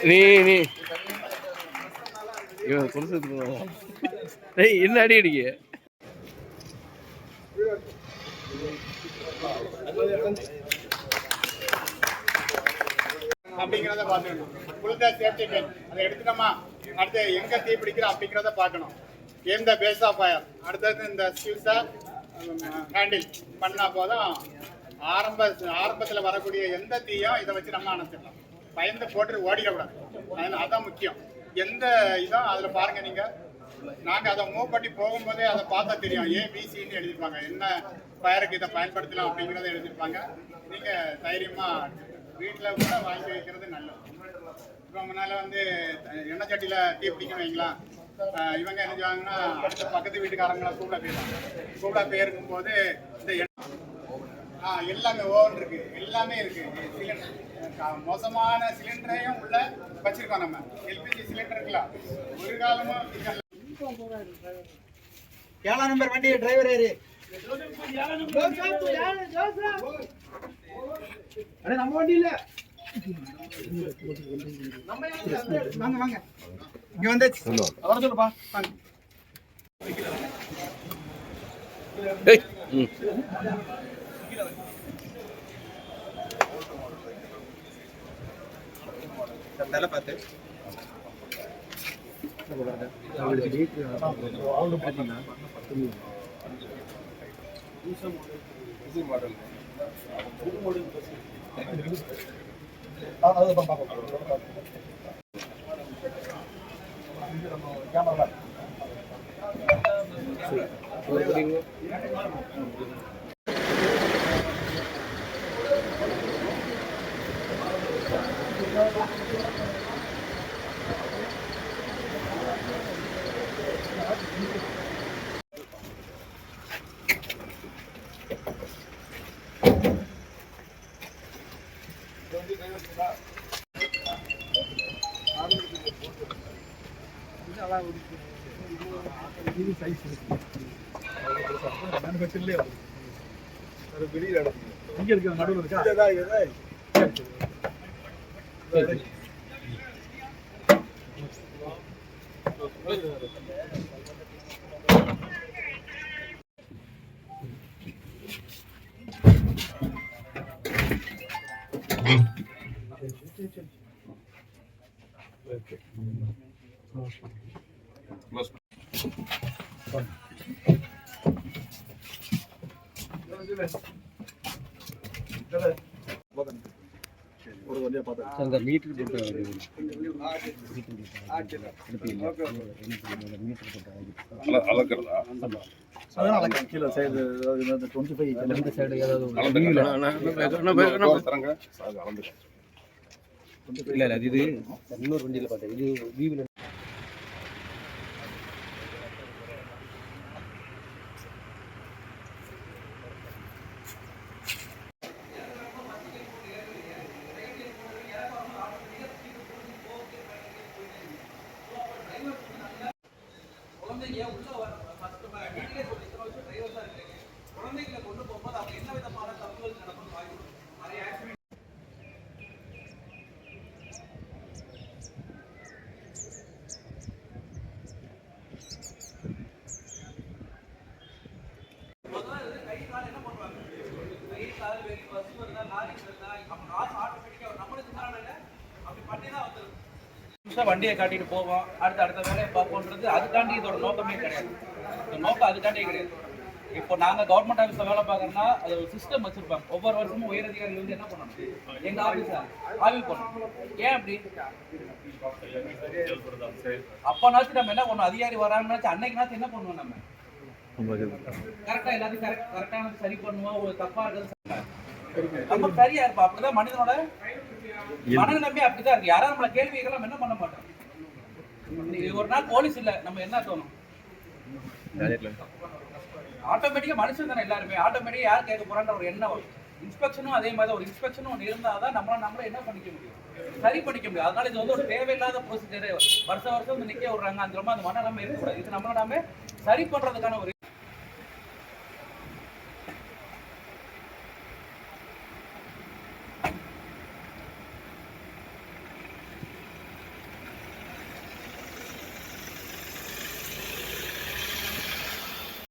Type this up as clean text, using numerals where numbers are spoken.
நீ இவன் கொடுத்து என்ன அடி அடிக்க அப்படிங்கிறத பார்த்துக்கணும். ஃபுல் த சேஃப்டி பென் அதை எடுத்துட்டோமா, அடுத்து எங்கே தீ பிடிக்கிறோம் அப்படிங்கிறத பார்க்கணும். எந்த பேஸ் ஆஃப் ஃபயர், அடுத்தது இந்த ஸ்கில்ஸை ஹேண்டில் பண்ணால் போதும். ஆரம்பத்தில் வரக்கூடிய எந்த தீயும் இதை வச்சு நம்ம அணைச்சிடலாம். பயந்து போட்டு ஓடிடக்கூடாது, அதுதான் முக்கியம். எந்த இதுவும் அதில் பாருங்கள் நீங்கள். நாங்கள் அதை மூவ் பண்ணி போகும்போதே அதை பார்த்தா தெரியும். ஏபிசின்னு எழுதியிருப்பாங்க, என்ன ஃபயருக்கு இதை பயன்படுத்தலாம் அப்படிங்கிறத எழுதியிருப்பாங்க. நீங்கள் தைரியமாக வீட்டில் கூட வாங்கி வைக்கிறது நல்லது. இப்போ முன்னால் வந்து எண்ணெய் சட்டியில் டீ பிடிக்கணும் வைங்களா, இவங்க என்ன செய்வாங்கன்னா அடுத்த பக்கத்து வீட்டுக்காரங்களை கூப்பிட போயிருவாங்க. கூப்பிட போயிருக்கும் போது இந்த எல்லாமே ஓவன் இருக்கு, எல்லாமே இருக்கு. சிலிண்டர் மோசமான சிலிண்டரையும் உள்ள வச்சிருக்கோம். நம்ம எல்பிஜி சிலிண்டர் இருக்கலாம், ஒரு காலமும் 7 நம்பர் வண்டி டிரைவர் யாரு? நம்ம வண்டி இல்ல, வாங்க வாங்க இங்க வந்து வர சொல்லுப்பா. தலை பார்த்து இங்க இருக்க நடுவில் இருக்கா? அந்த மீட்டர் போட்டு அளக்கிறதா? கீழே சைடு 25 சைடு இல்லை அது இது இன்னொரு வண்டியில் பார்த்தேன். இது வீவில் குழந்தைகளை கொண்டு போகும்போது அவங்க என்ன விதமான தப்புகள் நடக்கும் வாய்ப்பு நிறைய ஆக்சிடென்ட். கை கால் என்ன பண்ணுவாங்க, கை கால் வெளியே பஸ் வருதா லாரி வருதா அப்போ காசு ஆட்டோமேட்டிக்காக நம்மளுக்கு காரணம் அப்படி பண்ணி தான் வந்துடும். வண்டியை காட்டிட்டு போவோம், அடுத்த வேலையை பார்ப்போன்றது அதுக்காண்டி இதோட நோக்கமே கிடையாது. இந்த நோக்கம் அதுக்காண்டே கிடையாது. இப்போ நாங்கள் கவர்மெண்ட் ஆஃபீஸில் வேலை பார்க்குறோம்னா அது ஒரு சிஸ்டம் வச்சுருப்பாங்க. ஒவ்வொரு வருஷமும் உயரதிகாரிகள் வந்து என்ன பண்ணணும், எங்கள் ஆஃபீஸில் ஆய்வு பண்ணணும். ஏன் அப்படி? அப்போனாச்சும் நம்ம என்ன பண்ணணும், அதிகாரி வராங்கன்னாச்சும் அன்னைக்குனாச்சும் என்ன பண்ணுவோம், நம்ம கரெக்டாக எல்லாத்தையும் கரெக்டானது சரி பண்ணுவோம். ஒரு தப்பாக இருக்கிறது நம்ம சரியா இருப்போம். அப்படிதான் மனிதனோட மனநிலைமை அப்படிதான் இருக்கு. யாராவது நம்மள கேள்வி கேட்கலாம், நம்ம என்ன பண்ண மாட்டோம். இன்னைக்கு ஒரு நாள் போலீஸ் இல்ல, நம்ம என்ன தோணும்? ஆட்டோமேட்டிக்கா மனுஷன் தானே எல்லாருமே, ஆட்டோமேட்டிக்கா யார் கேட்க போறான்ற ஒரு எண்ணம் வரும். இன்ஸ்பெக்ஷனும் அதே மாதிரி, ஒரு இன்ஸ்பெக்ஷனும் ஒன்று இருந்தாதான் நம்மள என்ன பண்ணிக்க முடியும், சரி பண்ணிக்க முடியும். அதனால இது வந்து ஒரு தேவையில்லாத ப்ரொசீஜர். வருஷம் வந்து நிக்க விடுறாங்க, அந்த மனநிலைமை இருக்கக்கூடாது. இது நம்மள நாம சரி பண்றதுக்கான ஒரு